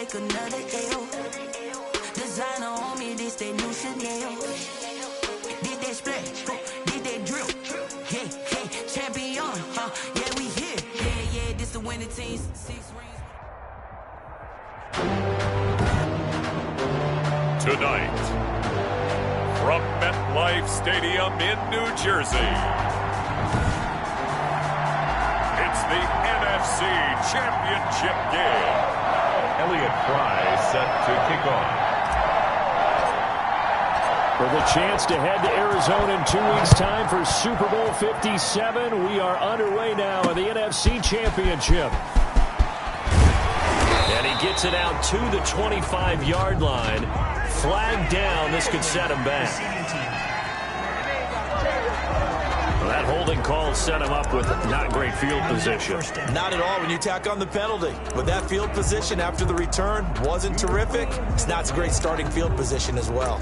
take another L. Designer on me, this that new Chanel. Did that splash, did that drill. Yeah, hey, champion, yeah, we here. Yeah, this the winning team. 6 rings. Tonight, from MetLife Stadium in New Jersey, it's the NFC Championship game. Elliott Fry set to kick off. For the chance to head to Arizona in 2 weeks' time for Super Bowl 57, we are underway now in the NFC Championship. And he gets it out to the 25-yard line. Flag down. This could set him back. Well, that holding call set him up with not great field position. Not at all when you tack on the penalty. But that field position after the return wasn't terrific. It's not a great starting field position as well.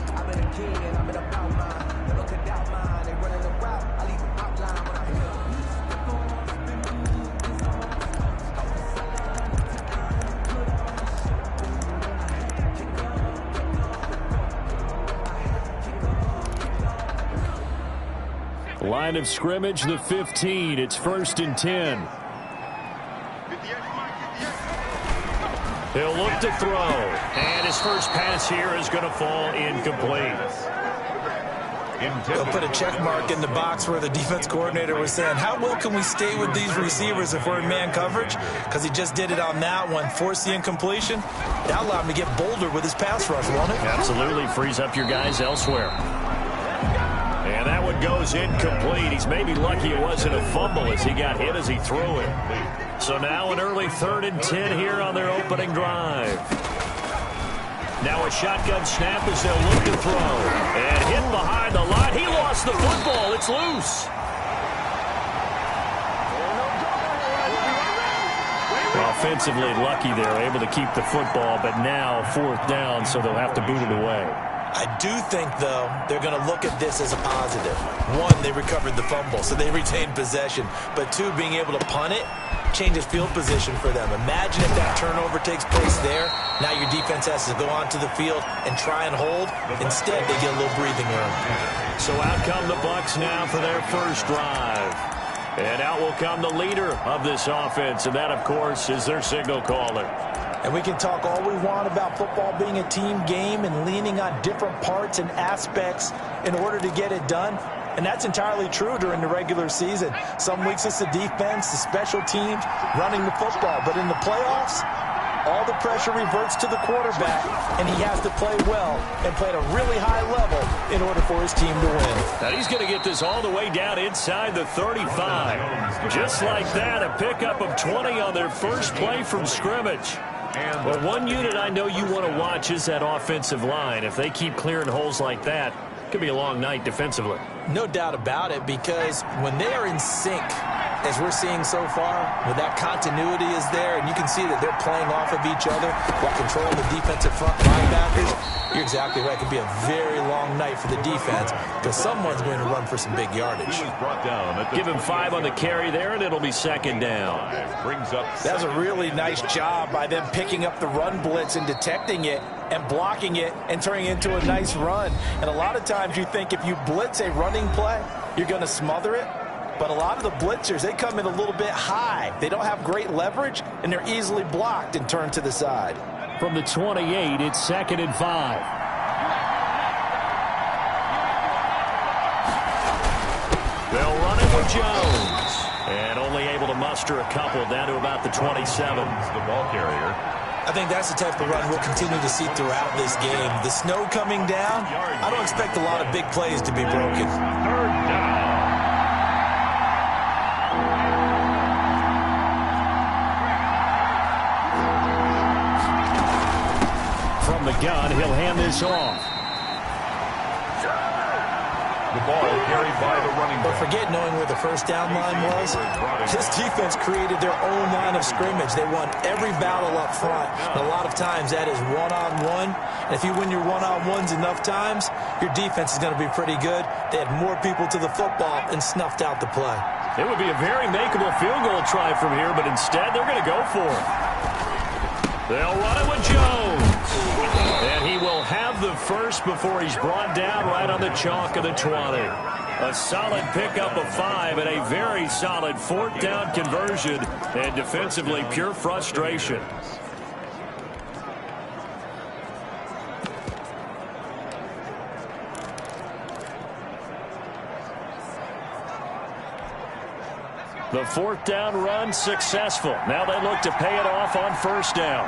Line of scrimmage, the 15. It's 1st and 10. He'll look to throw. And his first pass here is going to fall incomplete. They'll put a check mark in the box where the defense coordinator was saying, how well can we stay with these receivers if we're in man coverage? Because he just did it on that one, forced the incompletion. That allowed him to get bolder with his pass rush, won't it? Absolutely. Frees up your guys elsewhere. And that one goes incomplete. He's maybe lucky it wasn't a fumble as he got hit as he threw it. So now an early 3rd and 10 here on their opening drive. Now a shotgun snap as they'll look to throw. And hit behind the line. He lost the football. It's loose. Offensively lucky they're able to keep the football, but now 4th down, so they'll have to boot it away. I do think, though, they're going to look at this as a positive. 1, they recovered the fumble, so they retained possession. But 2, being able to punt it changes field position for them. Imagine if that turnover takes place there. Now your defense has to go onto the field and try and hold. Instead, they get a little breathing room. So out come the Bucs now for their first drive. And out will come the leader of this offense, and that, of course, is their signal caller. And we can talk all we want about football being a team game and leaning on different parts and aspects in order to get it done. And that's entirely true during the regular season. Some weeks it's the defense, the special teams, running the football. But in the playoffs, all the pressure reverts to the quarterback, and he has to play well and play at a really high level in order for his team to win. Now he's going to get this all the way down inside the 35. Just like that, a pickup of 20 on their first play from scrimmage. Well, one unit I know you want to watch is that offensive line. If they keep clearing holes like that, it could be a long night defensively. No doubt about it, because when they are in sync, as we're seeing so far, when that continuity is there, and you can see that they're playing off of each other while controlling the defensive front linebackers, you're exactly right. It could be a very long night for the defense because someone's going to run for some big yardage. Give him 5 on the carry there, and it'll be 2nd down. That was a really nice job by them picking up the run blitz and detecting it and blocking it and turning it into a nice run. And a lot of times you think if you blitz a running play, you're going to smother it. But a lot of the blitzers, they come in a little bit high. They don't have great leverage, and they're easily blocked and turned to the side. From the 28, it's 2nd and 5. They'll run it with Jones. And only able to muster a couple down to about the 27. The ball carrier. I think that's the type of run we'll continue to see throughout this game. The snow coming down, I don't expect a lot of big plays to be broken. 3rd down. From the gun, he'll hand this off. The ball carried by the running back. But forget knowing where the first down line was. This defense created their own line of scrimmage. They won every battle up front. And a lot of times that is one-on-one. And if you win your one-on-ones enough times, your defense is going to be pretty good. They had more people to the football and snuffed out the play. It would be a very makeable field goal try from here, but instead they're going to go for it. They'll run it with Jones. first before he's brought down right on the chalk of the 20. A solid pickup of 5 and a very solid 4th down conversion, and defensively pure frustration. The 4th down run successful. Now they look to pay it off on 1st down.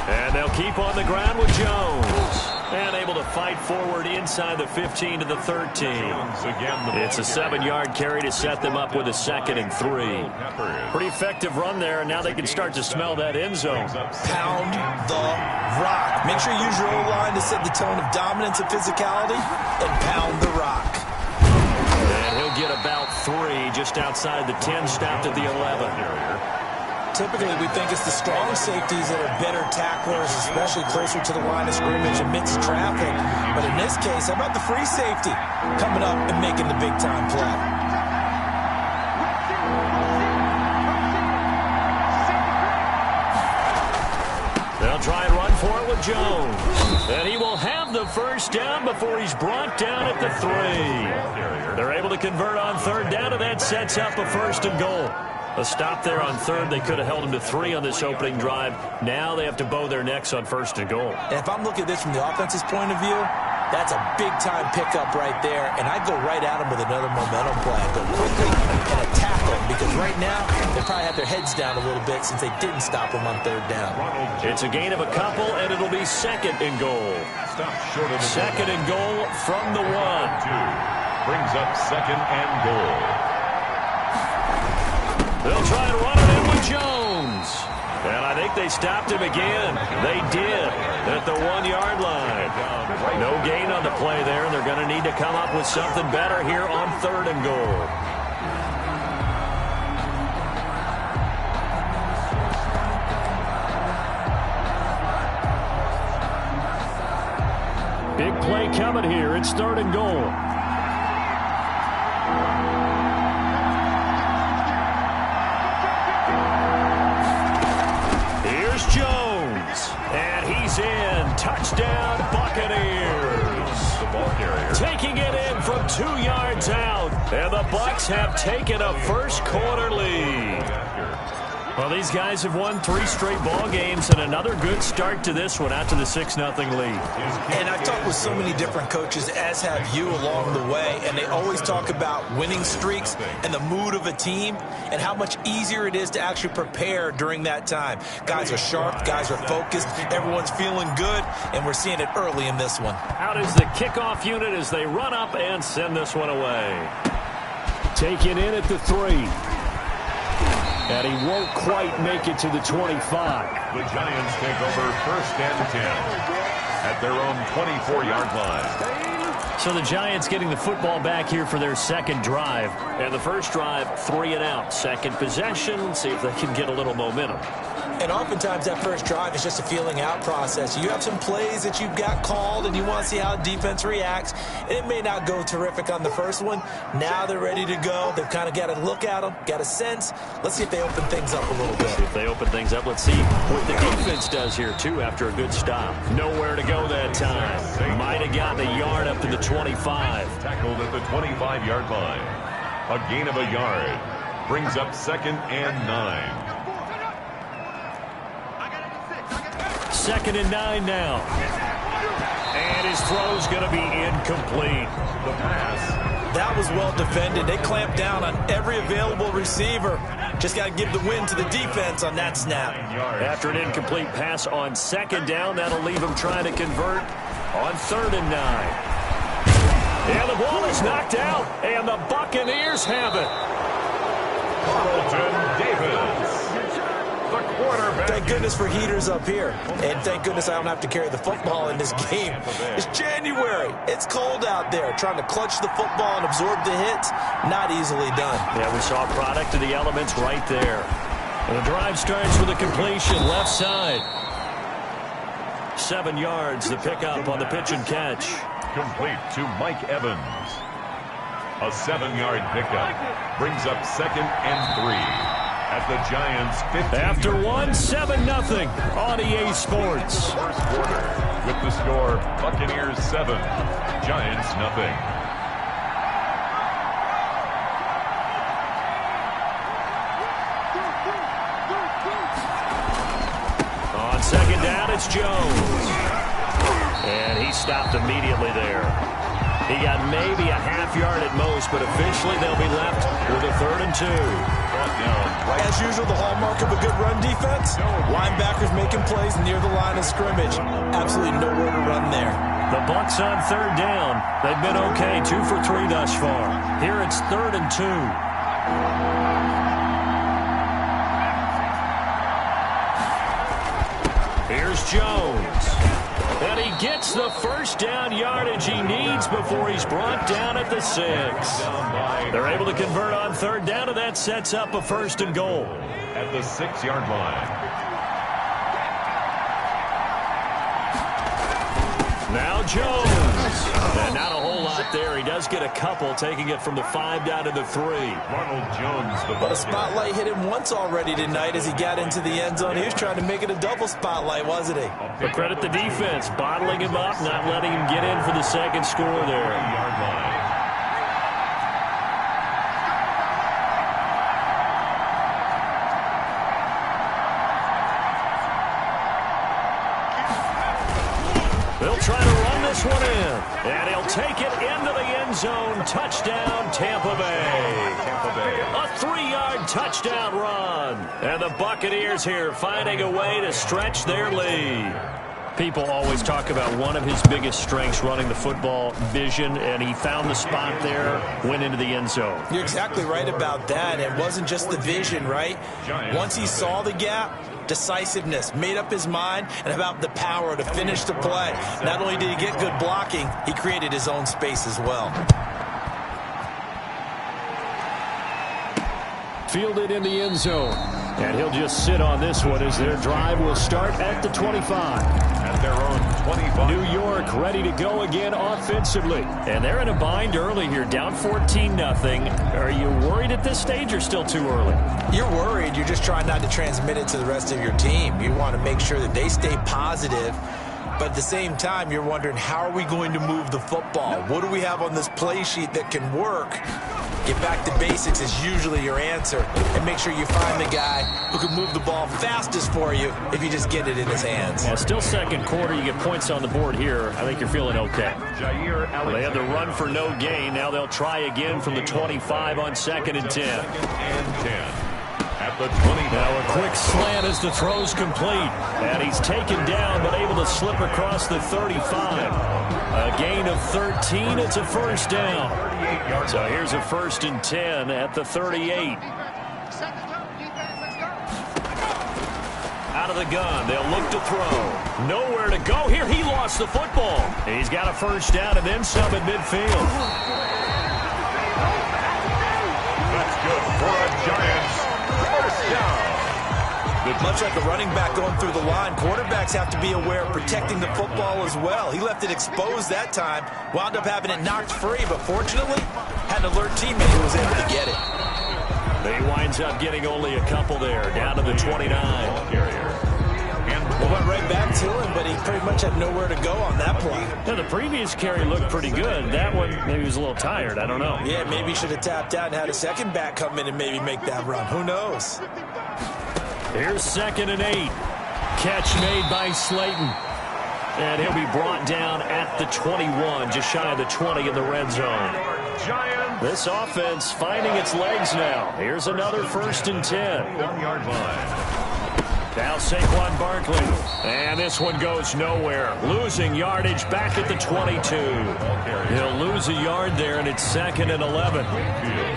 And they'll keep on the ground with Jones. And able to fight forward inside the 15 to the 13. It's a 7-yard carry to set them up with a 2nd and 3. Pretty effective run there, and now they can start to smell that end zone. Pound the rock. Make sure you use your O-line to set the tone of dominance and physicality, and pound the rock. And he'll get about 3 just outside the 10, stopped at the 11. Typically, we think it's the strong safeties that are better tacklers, especially closer to the line of scrimmage amidst traffic. But in this case, how about the free safety coming up and making the big-time play? They'll try and run for it with Jones. And he will have the 1st down before he's brought down at the 3. They're able to convert on 3rd down, and that sets up a 1st and goal. A stop there on 3rd. They could have held him to 3 on this opening drive. Now they have to bow their necks on 1st and goal. And if I'm looking at this from the offense's point of view, that's a big-time pickup right there. And I'd go right at him with another momentum play. Go quickly and attack them, because right now they probably have their heads down a little bit since they didn't stop him on 3rd down. It's a gain of a couple, and it'll be 2nd and goal. 2nd and goal from the 1. Brings up 2nd and goal. They'll try and run it in with Jones. And I think they stopped him again. They did at the 1-yard line. No gain on the play there, and they're going to need to come up with something better here on 3rd and goal. Big play coming here. It's 3rd and goal. Jones, and he's in. Touchdown, Buccaneers. The ball carrier taking it in from 2 yards out, and the Bucs have taken a first-quarter lead. Well, these guys have won 3 straight ball games, and another good start to this one out to the 6-0 lead. And I've talked with so many different coaches, as have you, along the way, and they always talk about winning streaks and the mood of a team and how much easier it is to actually prepare during that time. Guys are sharp, guys are focused, everyone's feeling good, and we're seeing it early in this one. Out is the kickoff unit as they run up and send this one away. Taken in at the 3. And he won't quite make it to the 25. The Giants take over 1st and 10 at their own 24-yard line. So the Giants getting the football back here for their 2nd drive. And the 1st drive, 3 and out. 2nd possession, see if they can get a little momentum. And oftentimes that 1st drive is just a feeling out process. You have some plays that you've got called and you want to see how defense reacts. And it may not go terrific on the 1st one. Now they're ready to go. They've kind of got to look at them, got a sense. Let's see if they open things up a little bit. See if they open things up. Let's see what the defense does here, too, after a good stop. Nowhere to go that time. Might have gotten a yard up to the 25. Tackled at the 25-yard line. A gain of a yard. Brings up 2nd and 9. 2nd and 9 now. And his throw's going to be incomplete. The pass. That was well defended. They clamped down on every available receiver. Just got to give the win to the defense on that snap. After an incomplete pass on 2nd down, that'll leave him trying to convert on 3rd and 9. And the ball is knocked out, and the Buccaneers have it. Carlton Davis. Thank goodness for heaters up here. And thank goodness I don't have to carry the football in this game. It's January. It's cold out there. Trying to clutch the football and absorb the hits, not easily done. Yeah, we saw a product of the elements right there. And the drive starts with a completion left side. 7 yards, the pickup on the pitch and catch. Complete to Mike Evans. A 7-yard pickup brings up 2nd and 3 at the Giants' 15. After 7-0 on EA Sports. First quarter with the score Buccaneers 7, Giants 0. On 2nd down, it's Jones. And he stopped immediately there. He got maybe a half yard at most, but officially they'll be left with a 3rd and 2. As usual, the hallmark of a good run defense, linebackers making plays near the line of scrimmage. Absolutely nowhere to run there. The Bucs on 3rd down. They've been okay, 2 for 3 thus far. Here it's 3rd and 2. Here's Jones. And he gets the first down yardage he needs before he's brought down at the 6. They're able to convert on 3rd down, and that sets up a 1st and goal. At the 6-yard line. Now Jones. And not a whole lot there. He does get a couple, taking it from the 5 down to the 3. Ronald Jones, But a spotlight hit him once already tonight as he got into the end zone. He was trying to make it a double spotlight, wasn't he? But credit the defense, bottling him up, not letting him get in for the 2nd score there. 3-yard line. They'll try to run this one in. And he'll take it into the end zone. Touchdown, Tampa Bay. A 3-yard touchdown run. And the Buccaneers here finding a way to stretch their lead. People always talk about one of his biggest strengths, running the football, vision, and he found the spot there, went into the end zone. You're exactly right about that. It wasn't just the vision, right? Once he saw the gap, decisiveness, made up his mind, and about the power to finish the play. Not only did he get good blocking, he created his own space as well. Fielded in the end zone. And he'll just sit on this one as their drive will start at the 25. At their own 25. New York ready to go again offensively. And they're in a bind early here, down 14-0. Are you worried at this stage or still too early? You're worried. You're just trying not to transmit it to the rest of your team. You want to make sure that they stay positive. But at the same time, you're wondering, how are we going to move the football? What do we have on this play sheet that can work? Get back to basics is usually your answer. And make sure you find the guy who can move the ball fastest for you if you just get it in his hands. Yeah, still 2nd quarter. You get points on the board here. I think you're feeling okay. They had the run for no gain. Now they'll try again from the 25 on 2nd and 10. 2nd and 10. At the 20. Now a quick slant as the throw's complete. And he's taken down but able to slip across the 35. A gain of 13. It's a 1st down. So here's a 1st and 10 at the 38. Out of the gun. They'll look to throw. Nowhere to go here. He lost the football. He's got a 1st down and then some at midfield. That's good for a Giants 1st down. Much like a running back going through the line, quarterbacks have to be aware of protecting the football as well. He left it exposed that time, wound up having it knocked free, but fortunately, had an alert teammate who was able to get it. He winds up getting only a couple there, down to the 29. We went right back to him, but he pretty much had nowhere to go on that play. Now, the previous carry looked pretty good. That one, maybe he was a little tired. I don't know. Yeah, maybe he should have tapped out and had a second back come in and maybe make that run. Who knows? Here's 2nd and 8. Catch made by Slayton. And he'll be brought down at the 21, just shy of the 20 in the red zone. This offense finding its legs now. Here's another 1st and 10. 1-yard line. Now Saquon Barkley. And this one goes nowhere. Losing yardage back at the 22. He'll lose a yard there, and it's 2nd and 11.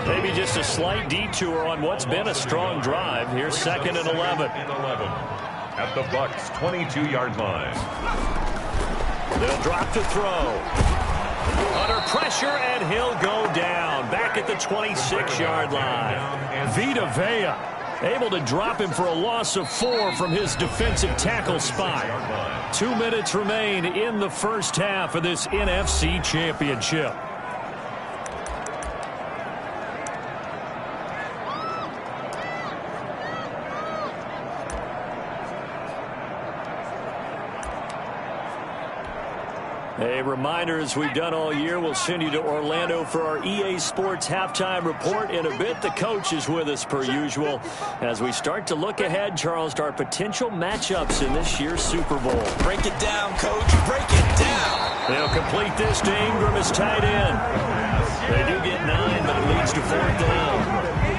Maybe just a slight detour on what's been a strong drive. Here's 2nd and 11. At the Bucs' 22-yard line. They'll drop to throw. Under pressure, and he'll go down. Back at the 26-yard line. Vita Vea able to drop him for a loss of 4 from his defensive tackle spot. 2 minutes remain in the 1st half of this NFC Championship. A reminder, as we've done all year, we'll send you to Orlando for our EA Sports halftime report in a bit. The coach is with us per usual as we start to look ahead, Charles, to our potential matchups in this year's Super Bowl. Break it down, Coach. Break it down. They'll complete this to Ingram as tight end. They do get 9, but it leads to 4th down.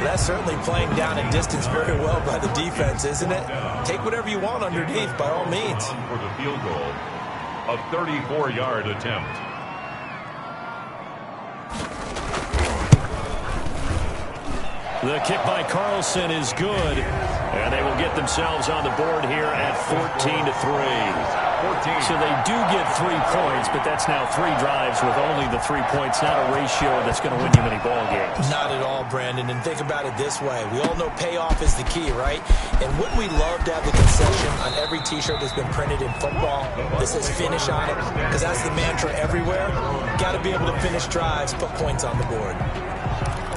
That's certainly playing down and distance very well by the defense, isn't it? Take whatever you want underneath, by all means. For the field goal, a 34-yard attempt. The kick by Carlson is good, and they will get themselves on the board here at 14-3. So they do get 3 points, but that's now 3 drives with only the 3 points, not a ratio that's going to win you many ball games. Not at all, Brandon, and think about it this way. We all know payoff is the key, right? And wouldn't we love to have the concession on every T-shirt that's been printed in football that says finish on it? Because that's the mantra everywhere. Got to be able to finish drives, put points on the board.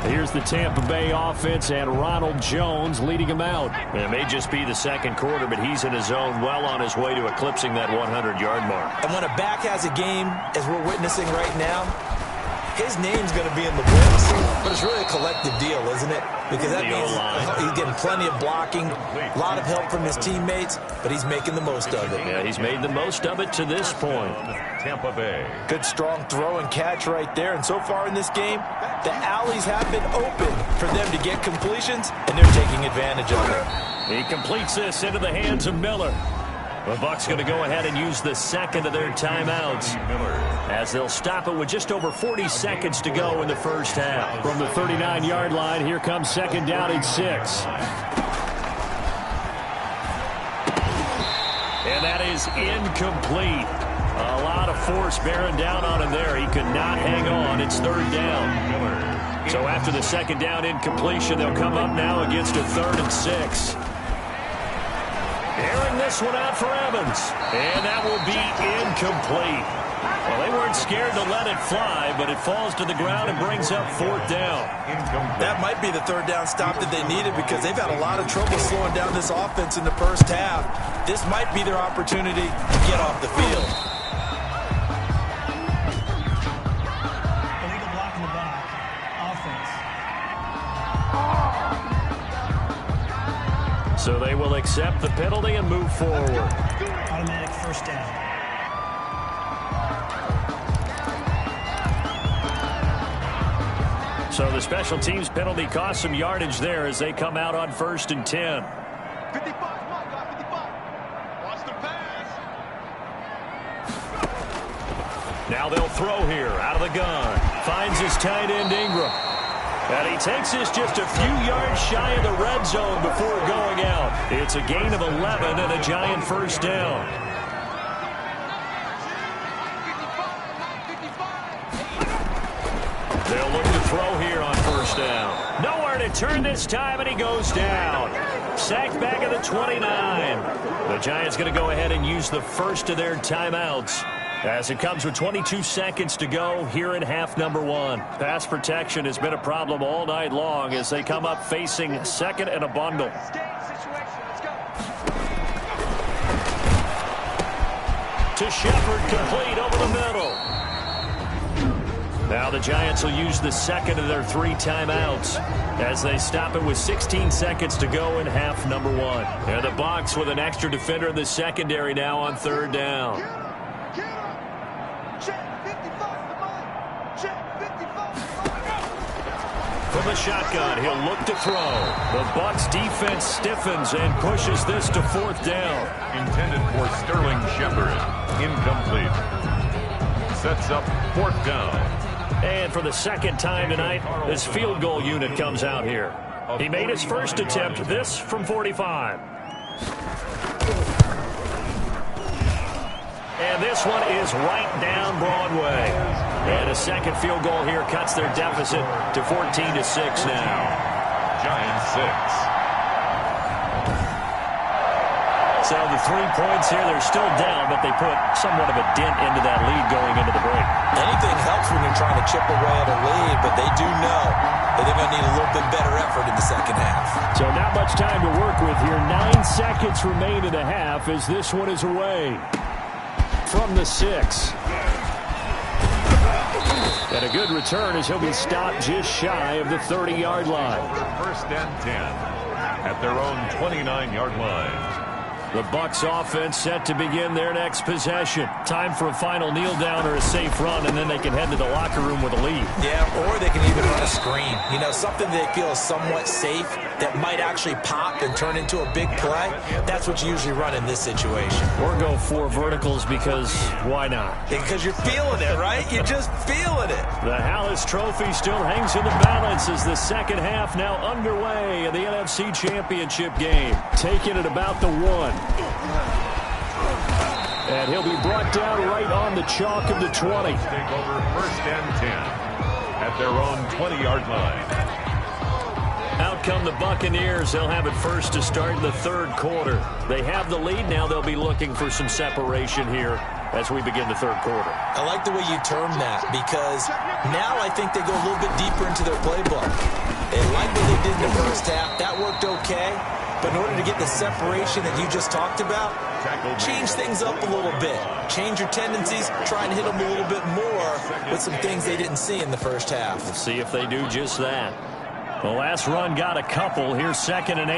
Here's the Tampa Bay offense, and Ronald Jones leading him out. It may just be the second quarter, but he's in his zone, well on his way to eclipsing that 100-yard mark. And when a back has a game, as we're witnessing right now, his name's going to be in the books, but it's really a collective deal, isn't it? Because that means he's getting plenty of blocking, a lot of help from his teammates, but he's making the most of it. Yeah, he's made the most of it to this point. Tampa Bay. Good strong throw and catch right there, and so far in this game, the alleys have been open for them to get completions, and they're taking advantage of it. He completes this into the hands of Miller. The Bucs going to go ahead and use the second of their timeouts as they'll stop it with just over 40 seconds to go in the first half. From the 39-yard line, here comes second down and 6. And that is incomplete. A lot of force bearing down on him there. He could not hang on. It's third down. So after the second down incompletion, they'll come up now against a 3rd and 6. Airing this one out for Evans. And that will be incomplete. Well, they weren't scared to let it fly, but it falls to the ground and brings up 4th down. That might be the 3rd down stop that they needed because they've had a lot of trouble slowing down this offense in the first half. This might be their opportunity to get off the field. Illegal block in the back. Offense. So they will accept the penalty and move forward. Automatic first down. So the special teams penalty cost some yardage there as they come out on 1st and 10. 55, Mike, 55. Watch the pass. Now they'll throw here out of the gun. Finds his tight end Ingram. And he takes this just a few yards shy of the red zone before going out. It's a gain of 11 and a giant first down. They'll look to throw here on first down. Nowhere to turn this time, and he goes down. Sacked back at the 29. The Giants going to go ahead and use the first of their timeouts as it comes with 22 seconds to go here in half number 1. Pass protection has been a problem all night long as they come up facing 2nd and a bundle. To Shepard, complete over the middle. Now the Giants will use the second of their 3 timeouts as they stop it with 16 seconds to go in half number 1. And the Bucs with an extra defender in the secondary now on 3rd down. From the shotgun, he'll look to throw. The Bucs defense stiffens and pushes this to 4th down. Intended for Sterling Shepard. Incomplete. Sets up 4th down. And for the second time tonight, this field goal unit comes out here. He made his first attempt, this from 45. And this one is right down Broadway. And a second field goal here cuts their deficit to 14-6 now. Giants 6. So the 3 points here, they're still down, but they put somewhat of a dent into that lead going into the break. Anything helps when you're trying to chip away at a lead, but they do know that they're going to need a little bit better effort in the second half. So not much time to work with here. 9 seconds remain in the half as this one is away from the 6. And a good return as he'll be stopped just shy of the 30-yard line. First and 10 at their own 29-yard line. The Bucs offense set to begin their next possession. Time for a final kneel down or a safe run, and then they can head to the locker room with a lead. Yeah, or they can even run a screen. You know, something they feel is somewhat safe that might actually pop and turn into a big play. That's what you usually run in this situation. Or go 4 verticals because why not? Because you're feeling it, right? You're just feeling it. The Hallis Trophy still hangs in the balance as the second half now underway in the NFC Championship game. Taking it about the 1. And he'll be brought down right on the chalk of the 20. Take over first and 10 at their own 20-yard line. Out come the Buccaneers. They'll have it first to start in the third quarter. They have the lead. Now they'll be looking for some separation here as we begin the third quarter. I like the way you term that because now I think they go a little bit deeper into their playbook. They like what they did in the first half. That worked okay. But in order to get the separation that you just talked about, change things up a little bit. Change your tendencies, try and hit them a little bit more with some things they didn't see in the first half. We'll see if they do just that. The last run got a couple. Here's 2nd and 8.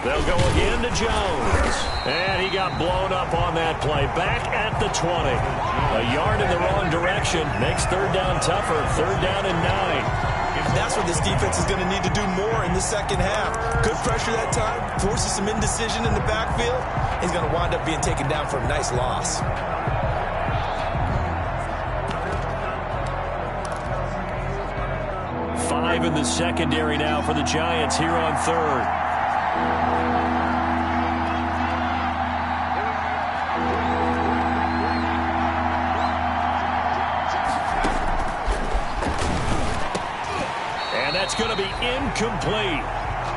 They'll go again to Jones. And he got blown up on that play. Back at the 20. A yard in the wrong direction. Makes third down tougher. 3rd down and 9. That's what this defense is going to need to do more in the second half. Good pressure that time. Forces some indecision in the backfield. He's going to wind up being taken down for a nice loss. Five in the secondary now for the Giants here on 3rd. It's going to be incomplete.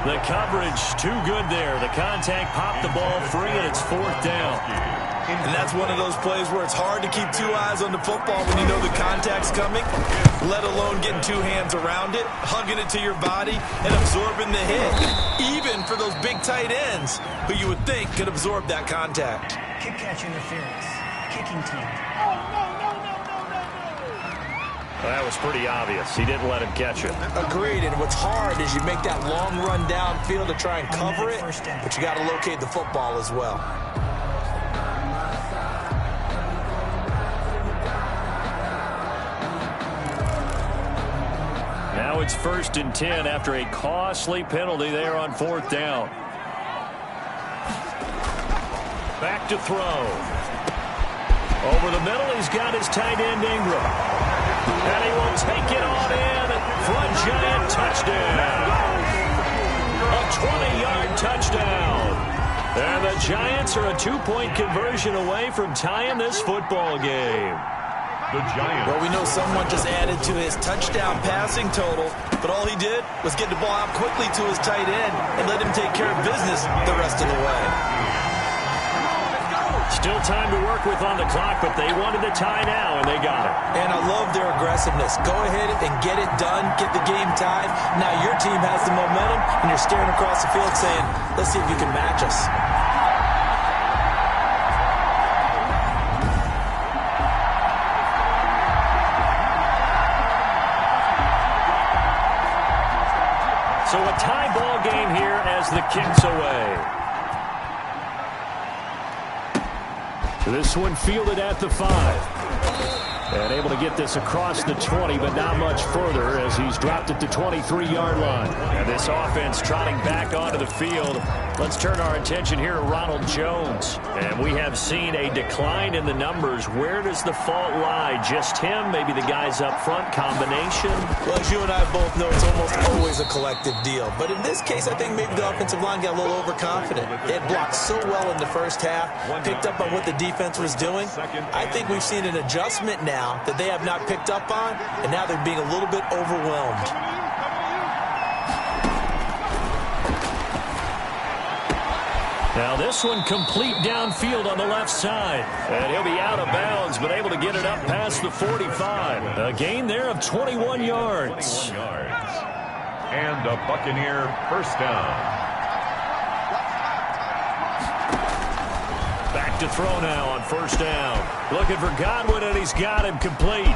The coverage too good there. The contact popped the ball free, and it's 4th down. And that's one of those plays where it's hard to keep 2 eyes on the football when you know the contact's coming, let alone getting 2 hands around it, hugging it to your body, and absorbing the hit. Even for those big tight ends who you would think could absorb that contact. Kick catch interference. Kicking team. That was pretty obvious. He didn't let him catch it. Agreed, and what's hard is you make that long run downfield to try and cover it, but you got to locate the football as well. Now it's 1st and 10 after a costly penalty there on 4th down. Back to throw. Over the middle, he's got his tight end Ingram. And he will take it on in for a Giant touchdown. A 20-yard touchdown. And the Giants are a 2-point conversion away from tying this football game. The Giants. Well, we know someone just added to his touchdown passing total, but all he did was get the ball out quickly to his tight end and let him take care of business the rest of the way. Still time to work with on the clock, but they wanted the tie now, and they got it. And I love their aggressiveness. Go ahead and get it done, get the game tied. Now your team has the momentum, and you're staring across the field saying, let's see if you can match us. So a tie ball game here as the kick's away. This one fielded at the 5. And able to get this across the 20, but not much further as he's dropped it to 23-yard line. And this offense trotting back onto the field. Let's turn our attention here to Ronald Jones. And we have seen a decline in the numbers. Where does the fault lie? Just him? Maybe the guys up front? Combination? Well, as you and I both know, it's almost always a collective deal. But in this case, I think maybe the offensive line got a little overconfident. They had blocked so well in the first half, picked up on what the defense was doing. I think we've seen an adjustment now that they have not picked up on, and now they're being a little bit overwhelmed. Now this one complete downfield on the left side. And he'll be out of bounds, but able to get it up past the 45. A gain there of 21 yards. 21 yards. And a Buccaneer first down. Back to throw now on first down. Looking for Godwin, and he's got him complete.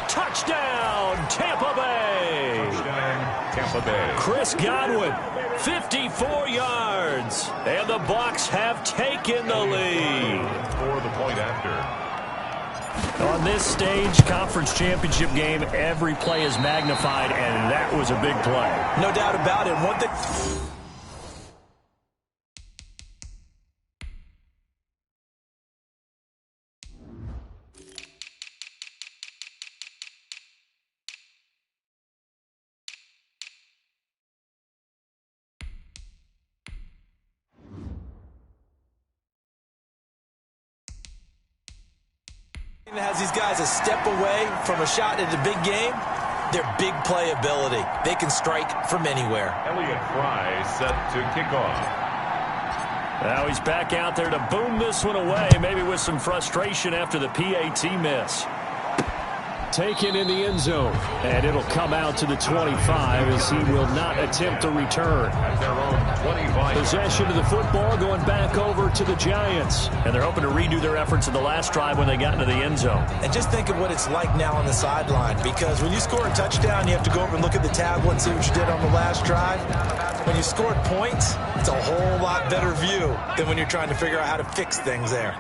Touchdown, Tampa Bay. Touchdown, Tampa Bay. Chris Godwin, 54 yards. And the Bucs have taken the lead. For the point after. On this stage, conference championship game, every play is magnified, and that was a big play. No doubt about it. One thing... has these guys a step away from a shot at a big game, their big playability. They can strike from anywhere. Elliott Fry set to kick off. Now he's back out there to boom this one away, maybe with some frustration after the PAT miss. Taken in the end zone, and it'll come out to the 25 as he will not attempt to return. At their own 25. Possession of the football going back over to the Giants, and they're hoping to redo their efforts in the last drive when they got into the end zone. And just think of what it's like now on the sideline, because when you score a touchdown, you have to go over and look at the tablet and see what you did on the last drive. When you scored points, it's a whole lot better view than when you're trying to figure out how to fix things there.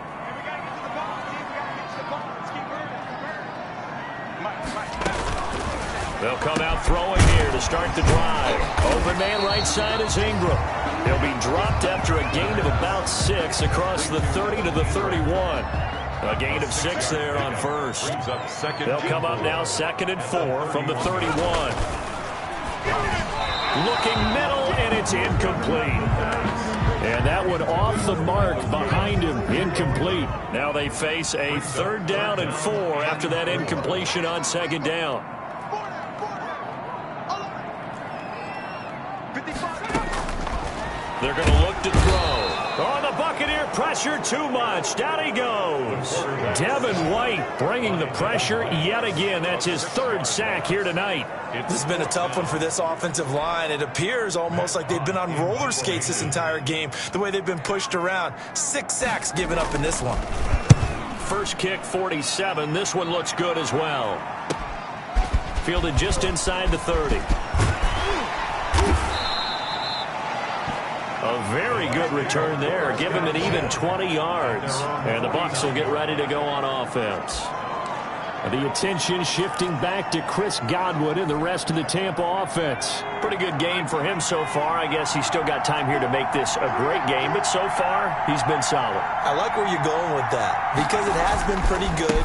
They'll come out throwing here to start the drive. Open man right side is Ingram. He'll be dropped after a gain of about 6 across the 30 to the 31. A gain of 6 there on first. They'll come up now 2nd and 4 from the 31. Looking middle, and it's incomplete. And that one off the mark behind him, incomplete. Now they face a 3rd down and 4 after that incompletion on 2nd down. They're going to look to throw. Oh, the Buccaneer pressure too much. Down he goes. Devin White bringing the pressure yet again. That's his 3rd sack here tonight. This has been a tough one for this offensive line. It appears almost like they've been on roller skates this entire game, the way they've been pushed around. 6 sacks given up in this one. First kick, 47. This one looks good as well. Fielded just inside the 30. A very good return there. Give him an even 20 yards. And the Bucs will get ready to go on offense. The attention shifting back to Chris Godwin and the rest of the Tampa offense. Pretty good game for him so far. I guess he's still got time here to make this a great game, but so far, he's been solid. I like where you're going with that, because it has been pretty good,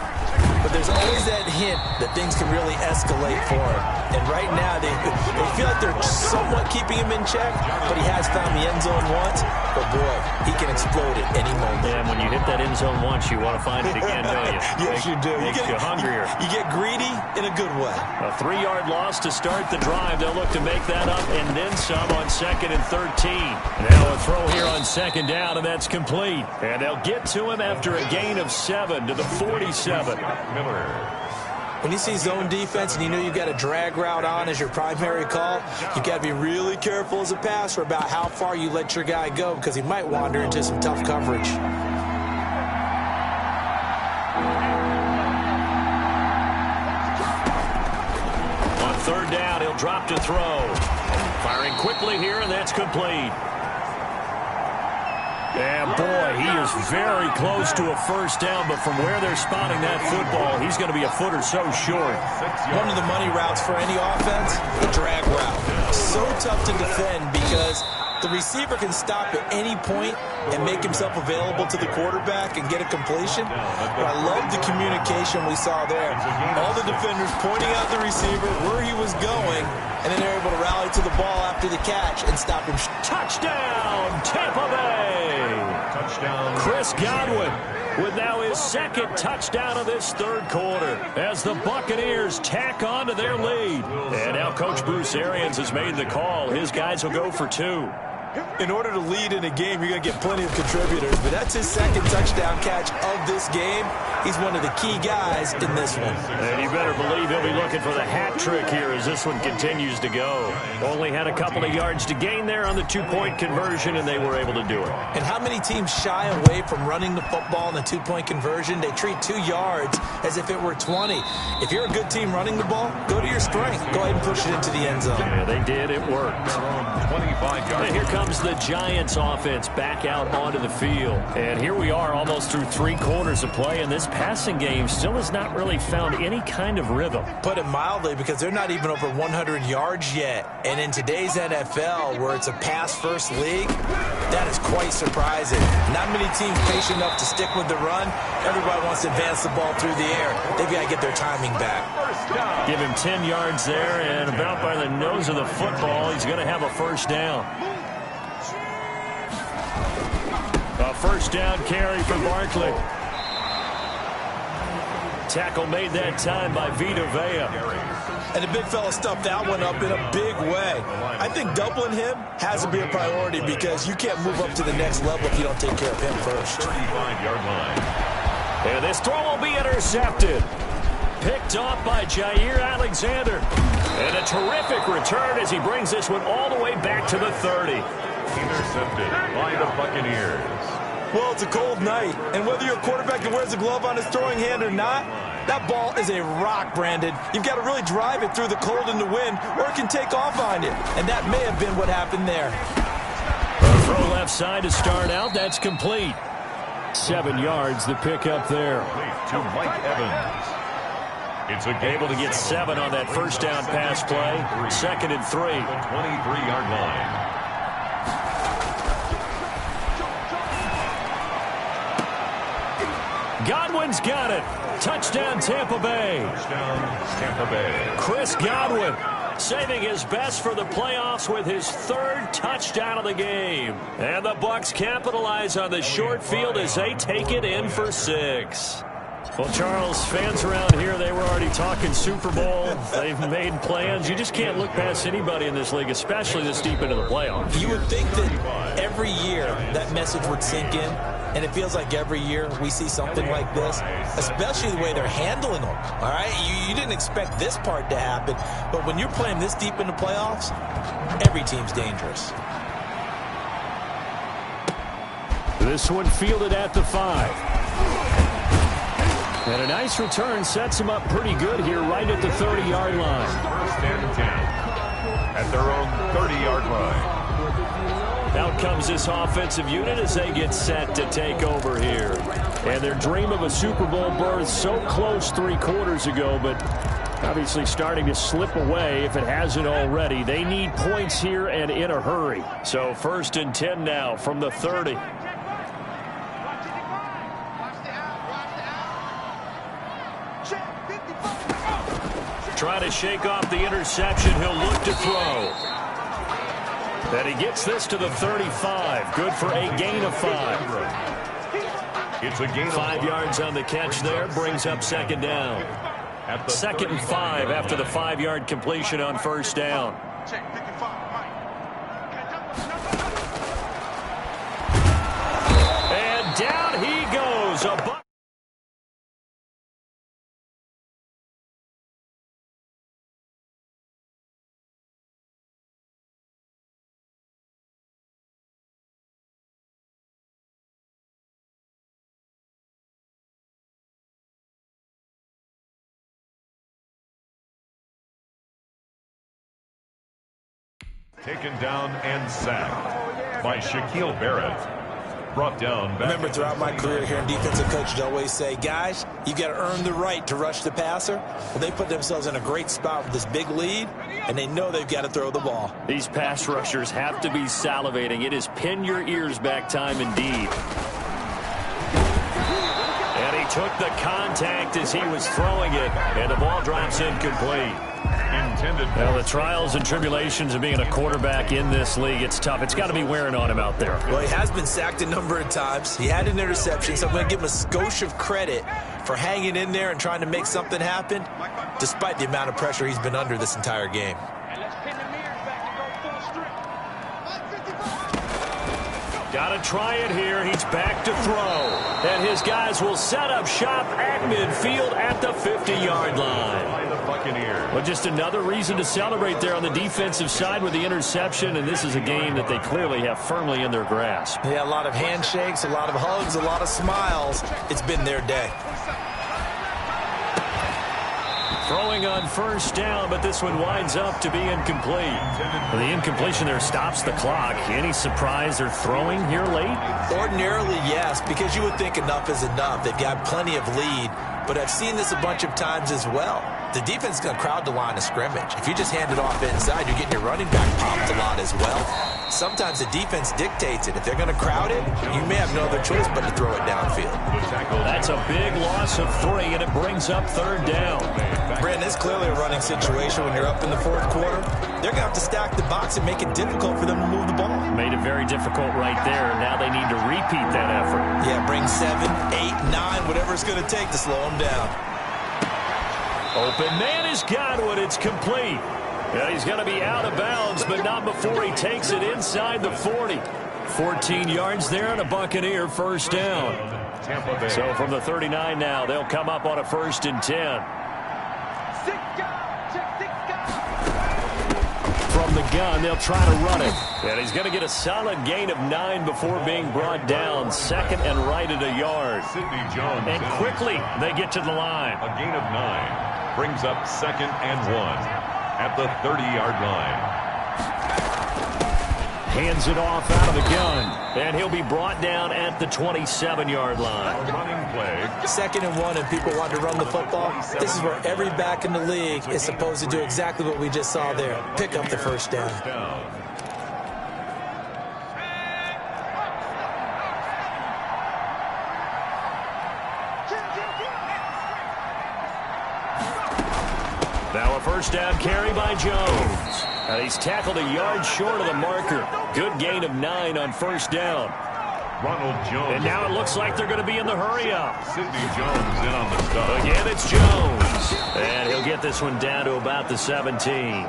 but there's always that hint that things can really escalate for him. And right now, they feel like they're somewhat keeping him in check, but he has found the end zone once. But, boy, he can explode at any moment. And when you hit that end zone once, you want to find it again, don't you? Yes, you do. Makes you hungrier. You get greedy in a good way. A 3-yard loss to start the drive. They'll look to make that up and then some on 2nd and 13. Now a throw here on 2nd down, and that's complete. And they'll get to him after a gain of 7 to the 47. Miller. When you see zone defense and you know you've got a drag route on as your primary call, you've got to be really careful as a passer about how far you let your guy go, because he might wander into some tough coverage. On 3rd down, he'll drop to throw. Firing quickly here, and that's complete. And, boy, he is very close to a first down, but from where they're spotting that football, he's going to be a foot or so short. One of the money routes for any offense, the drag route. So tough to defend because the receiver can stop at any point and make himself available to the quarterback and get a completion. But I love the communication we saw there. All the defenders pointing out the receiver, where he was going, and then they're able to rally to the ball after the catch and stop him. Touchdown, Tampa Bay! Touchdown. Chris Godwin with now his 2nd touchdown of this 3rd quarter as the Buccaneers tack on to their lead. And now Coach Bruce Arians has made the call. His guys will go for 2. In order to lead in a game, you're going to get plenty of contributors, but that's his 2nd touchdown catch of this game. He's one of the key guys in this one. And you better believe he'll be looking looking for the hat trick here as this one continues to go. Only had a couple of yards to gain there on the two-point conversion, and they were able to do it. And how many teams shy away from running the football in the two-point conversion? They treat 2 yards as if it were 20. If you're a good team running the ball, go to your strength. Go ahead and push it into the end zone. Yeah, they did. It worked. 25 yards. And here comes the Giants offense back out onto the field. And here we are almost through 3 quarters of play, and this passing game still has not really found any kind of rhythm. Put it mildly, because they're not even over 100 yards yet. And in today's NFL, where it's a pass-first league, that is quite surprising. Not many teams patient enough to stick with the run. Everybody wants to advance the ball through the air. They've got to get their timing back. Give him 10 yards there, and about by the nose of the football, he's going to have a first down. A first down carry for Barkley. Tackle made that time by Vita Vea. And the big fella stuffed that one up in a big way. I think doubling him has to be a priority, because you can't move up to the next level if you don't take care of him first. 35-yard line. And this throw will be intercepted. Picked off by Jair Alexander. And a terrific return as he brings this one all the way back to the 30. Intercepted by the Buccaneers. Well, it's a cold night, and whether you're a quarterback that wears a glove on his throwing hand or not, that ball is a rock, Brandon. You've got to really drive it through the cold and the wind, or it can take off on you. And that may have been what happened there. Throw left side to start out. That's complete. 7 yards, the pickup there. To Mike Evans. It's Able to get 7 on that first down pass play. 2nd and 3. 23-yard line. Godwin's got it. Touchdown, Tampa Bay. Touchdown, Tampa Bay. Chris Godwin saving his best for the playoffs with his 3rd touchdown of the game. And the Bucs capitalize on the short field as they take it in for 6. Well, Charles, fans around here, they were already talking Super Bowl. They've made plans. You just can't look past anybody in this league, especially this deep into the playoffs. You would think that every year that message would sink in, and it feels like every year we see something like this, especially the way they're handling them, all right? You didn't expect this part to happen, but when you're playing this deep in the playoffs, every team's dangerous. This one fielded at the 5. And a nice return sets him up pretty good here right at the 30-yard line. First and 10 at their own 30-yard line. Out comes this offensive unit as they get set to take over here. And their dream of a Super Bowl berth so close 3 quarters ago, but obviously starting to slip away if it hasn't already. They need points here and in a hurry. So 1st and 10 now from the 30. Trying to shake off the interception. He'll look to throw. And he gets this to the 35. Good for a gain of 5. It's a gain of 5 yards on the catch there. Brings up 2nd down. 2nd and 5 after the 5-yard completion on first down. And down he goes. Taken down and sacked by Shaquille Barrett. Brought down back. Remember, throughout my career here in defensive coaches always say, guys, you got to earn the right to rush the passer. Well, they put themselves in a great spot with this big lead, and they know they've got to throw the ball. These pass rushers have to be salivating. It is pin your ears back time indeed. And he took the contact as he was throwing it, and the ball drops incomplete. Well, the trials and tribulations of being a quarterback in this league, it's tough. It's got to be wearing on him out there. Well, he has been sacked a number of times. He had an interception, so I'm going to give him a skosh of credit for hanging in there and trying to make something happen, despite the amount of pressure he's been under this entire game. Got to try it here. He's back to throw. And his guys will set up shop at midfield at the 50-yard line. By the Buccaneers. Well, just another reason to celebrate there on the defensive side with the interception, and this is a game that they clearly have firmly in their grasp. Yeah, a lot of handshakes, a lot of hugs, a lot of smiles. It's been their day. Throwing on first down, but this one winds up to be incomplete. Well, the incompletion there stops the clock. Any surprise they're throwing here late? Ordinarily, yes, because you would think enough is enough. They've got plenty of lead, but I've seen this a bunch of times as well. The defense is going to crowd the line of scrimmage. If you just hand it off inside, you're getting your running back popped a lot as well. Sometimes the defense dictates it. If they're going to crowd it, you may have no other choice but to throw it downfield. That's a big loss of 3, and it brings up third down. Brandon, it's clearly a running situation when you're up in the fourth quarter. They're going to have to stack the box and make it difficult for them to move the ball. Made it very difficult right there. Now they need to repeat that effort. Yeah, bring 7, 8, 9, whatever it's going to take to slow them down. Open man has got one. It's complete. Yeah, he's going to be out of bounds, but not before he takes it inside the 40. 14 yards there and a Buccaneer first down. So from the 39 now, they'll come up on a 1st and 10. From the gun, they'll try to run it. And he's going to get a solid gain of 9 before being brought down. 2nd and right at a yard. And quickly, they get to the line. A gain of 9 brings up 2nd and 1 at the 30-yard line. Hands it off out of the gun. And he'll be brought down at the 27-yard line. A running play. 2nd and 1, and people want to run the football. This is where every back in the league is supposed to do exactly what we just saw there. Pick up the first down. Now a first down carry by Jones. And he's tackled a yard short of the marker. Good gain of 9 on first down. Ronald Jones. And now it looks like they're going to be in the hurry-up. Sidney Jones in on the stop. Again, it's Jones. And he'll get this one down to about the 17.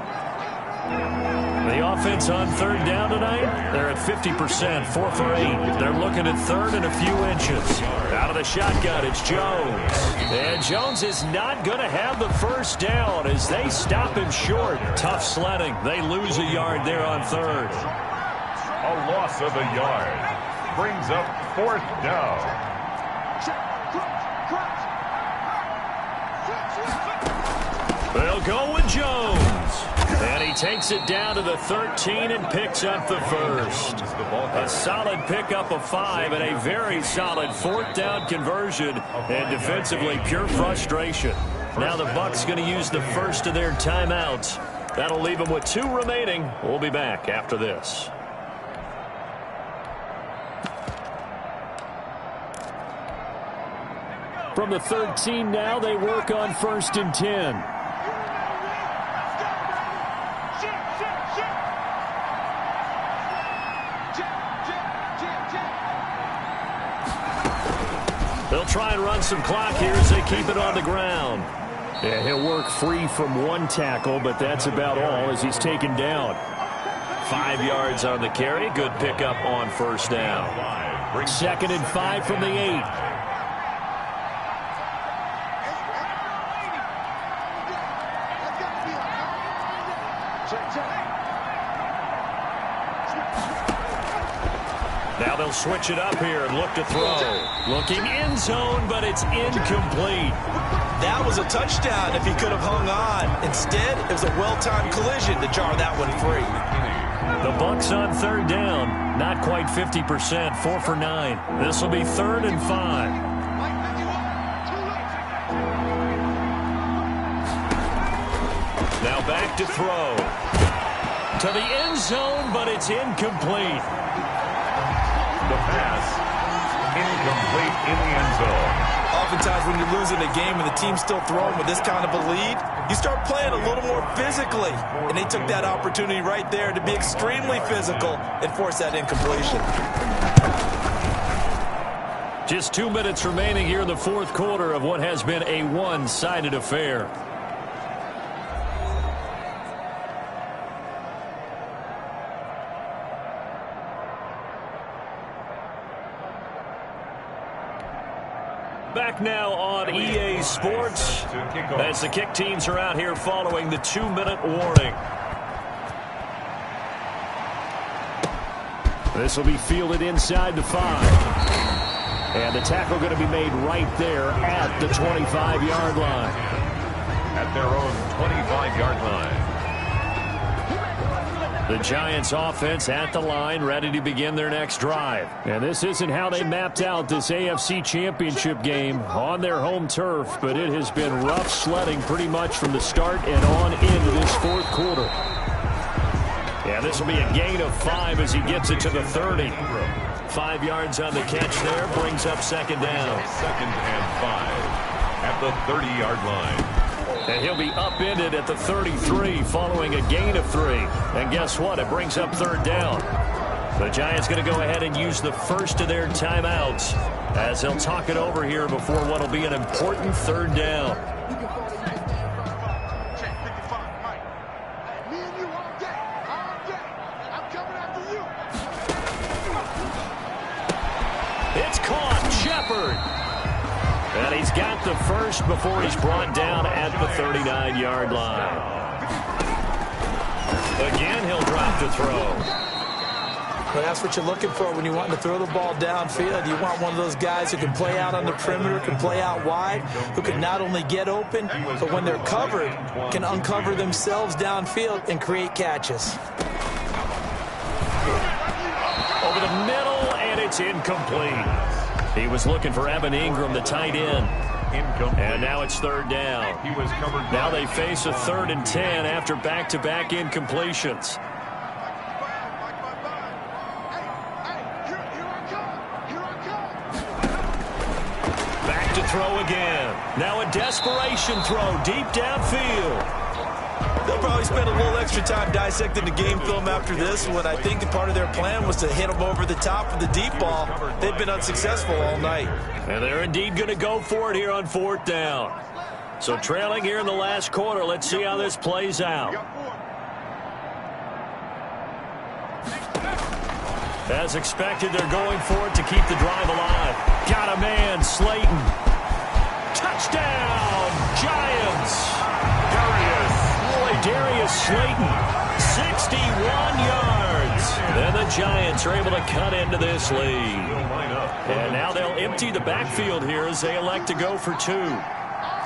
The offense on third down tonight, they're at 50%, 4 for 8. They're looking at third and a few inches. Out of the shotgun, it's Jones. And Jones is not going to have the first down as they stop him short. Tough sledding. They lose a yard there on third. A loss of a yard brings up 4th down. They'll go with Jones. And he takes it down to the 13 and picks up the first. A solid pickup of 5 and a very solid 4th down conversion. And defensively, pure frustration. Now the Bucs going to use the first of their timeouts. That'll leave them with 2 remaining. We'll be back after this. From the 13 now, they work on 1st and 10. They'll try and run some clock here as they keep it on the ground. Yeah, he'll work free from 1 tackle, but that's about all as he's taken down. 5 yards on the carry. Good pickup on first down. 2nd and 5 from the 8. Now they'll switch it up here and look to throw. Looking end zone, but it's incomplete. That was a touchdown if he could have hung on. Instead, it was a well-timed collision to jar that one free. The Bucs on third down. Not quite 50%, 4 for 9. This will be 3rd and 5. Now back to throw. To the end zone, but it's incomplete. The pass incomplete in the end zone. Oftentimes when you're losing a game and the team's still throwing with this kind of a lead, you start playing a little more physically. And they took that opportunity right there to be extremely physical and force that incompletion. Just 2 minutes remaining here in the 4th quarter of what has been a one-sided affair. Back now on EA Sports as the kick teams are out here following the 2-minute warning. This will be fielded inside the 5. And the tackle going to be made right there at the 25-yard line. At their own 25-yard line. The Giants offense at the line, ready to begin their next drive. And this isn't how they mapped out this AFC Championship game on their home turf, but it has been rough sledding pretty much from the start and on into this fourth quarter. Yeah, this will be a gain of 5 as he gets it to the 30. 5 yards on the catch there, brings up second down. Second and 5 at the 30-yard line. And he'll be upended at the 33 following a gain of 3. And guess what? It brings up third down. The Giants going to go ahead and use the first of their timeouts as they'll talk it over here before what will be an important third down. It's caught. Shepard. And he's got the first before he's brought down at the 39-yard line. Again, he'll drop the throw. Well, that's what you're looking for when you want to throw the ball downfield. You want one of those guys who can play out on the perimeter, can play out wide, who can not only get open, but when they're covered, can uncover themselves downfield and create catches. Over the middle, and it's incomplete. He was looking for Evan Ingram, the tight end. And now it's third down. Now they face a 3rd and 10 after back-to-back incompletions. Back to throw again. Now a desperation throw deep downfield. They'll probably spend a little extra time dissecting the game film after this one. I think part of their plan was to hit them over the top of the deep ball. They've been unsuccessful all night. And they're indeed going to go for it here on 4th down. So trailing here in the last quarter. Let's see how this plays out. As expected, they're going for it to keep the drive alive. Got a man, Slayton. Touchdown, Giants. Darius Slayton, 61 yards. Then the Giants are able to cut into this lead. And now they'll empty the backfield here as they elect to go for 2.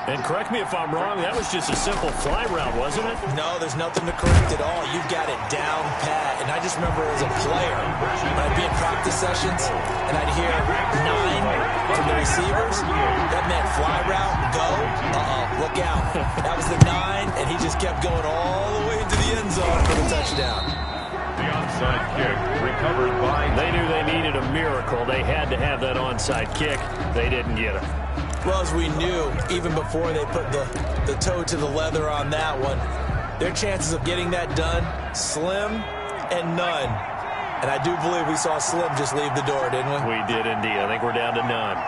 And correct me if I'm wrong, that was just a simple fly route, wasn't it? No, there's nothing to correct at all. You've got it down pat. And I just remember as a player, when I'd be in practice sessions and I'd hear 9 from the receivers, that meant fly route, go, look out. That was the 9, and he just kept going all the way into the end zone for the touchdown. The onside kick recovered by... They knew they needed a miracle. They had to have that onside kick. They didn't get it. Well, as we knew, even before they put the toe to the leather on that one, their chances of getting that done, slim and none. And I do believe we saw Slim just leave the door, didn't we? We did indeed. I think we're down to none.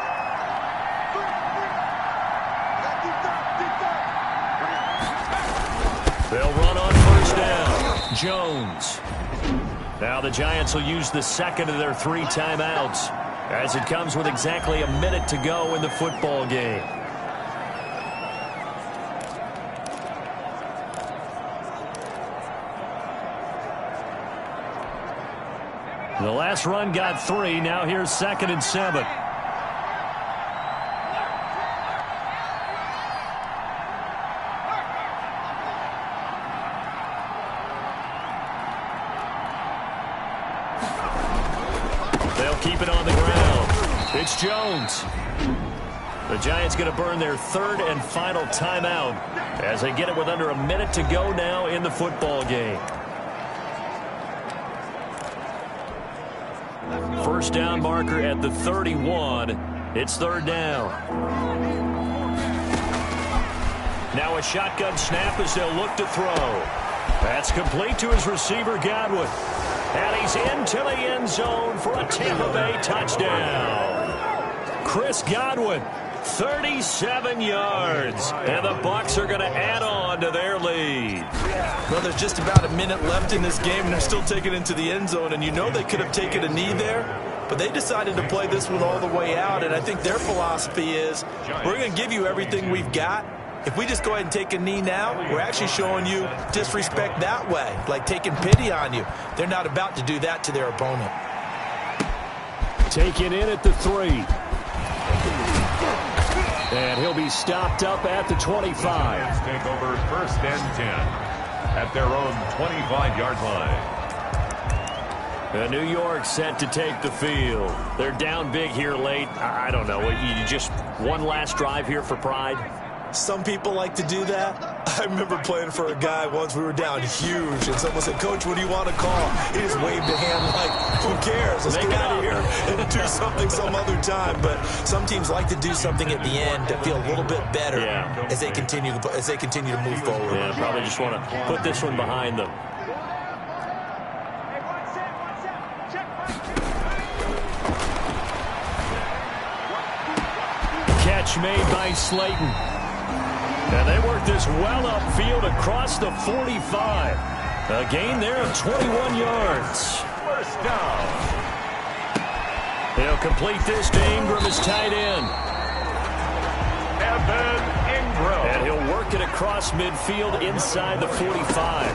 They'll run on first down. Jones. Now the Giants will use the second of their 3 timeouts as it comes with exactly a minute to go in the football game. The last run got 3. Now here's 2nd and 7. Keep it on the ground. It's Jones. The Giants going to burn their 3rd and final timeout as they get it with under a minute to go now in the football game. First down marker at the 31. It's 3rd down. Now a shotgun snap as they'll look to throw. That's complete to his receiver, Godwin. And he's into the end zone for a Tampa Bay touchdown. Chris Godwin, 37 yards. And the Bucs are going to add on to their lead. Well, there's just about a minute left in this game, and they're still taking it into the end zone. And you know they could have taken a knee there. But they decided to play this one all the way out, and I think their philosophy is we're going to give you everything we've got. If we just go ahead and take a knee now, we're actually showing you disrespect that way, like taking pity on you. They're not about to do that to their opponent. Taken in at the 3. And he'll be stopped up at the 25. Take over 1st and 10 at their own 25-yard line. New York set to take the field. They're down big here late. I don't know. You just one last drive here for pride? Some people like to do that. I remember playing for a guy once. We were down huge, and someone said, "Coach, what do you want to call?" He just waved a hand like, "Who cares? Let's get out of here and do something some other time." But some teams like to do something at the end to feel a little bit better as they continue to move forward. Yeah, probably just want to put this one behind them. Catch made by Slayton. And they work this well upfield across the 45. A gain there of 21 yards. 1st down. They'll complete this to Ingram as tight end. Evan Ingram. And he'll work it across midfield inside the 45.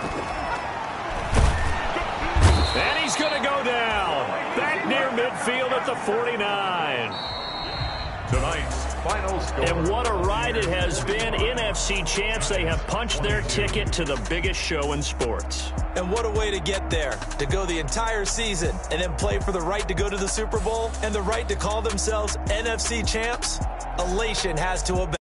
And he's going to go down. Back near midfield at the 49. Tonight's final score. And what a ride it has been. NFC champs, they have punched their ticket to the biggest show in sports. And what a way to get there, to go the entire season and then play for the right to go to the Super Bowl and the right to call themselves NFC champs. Elation has to obey.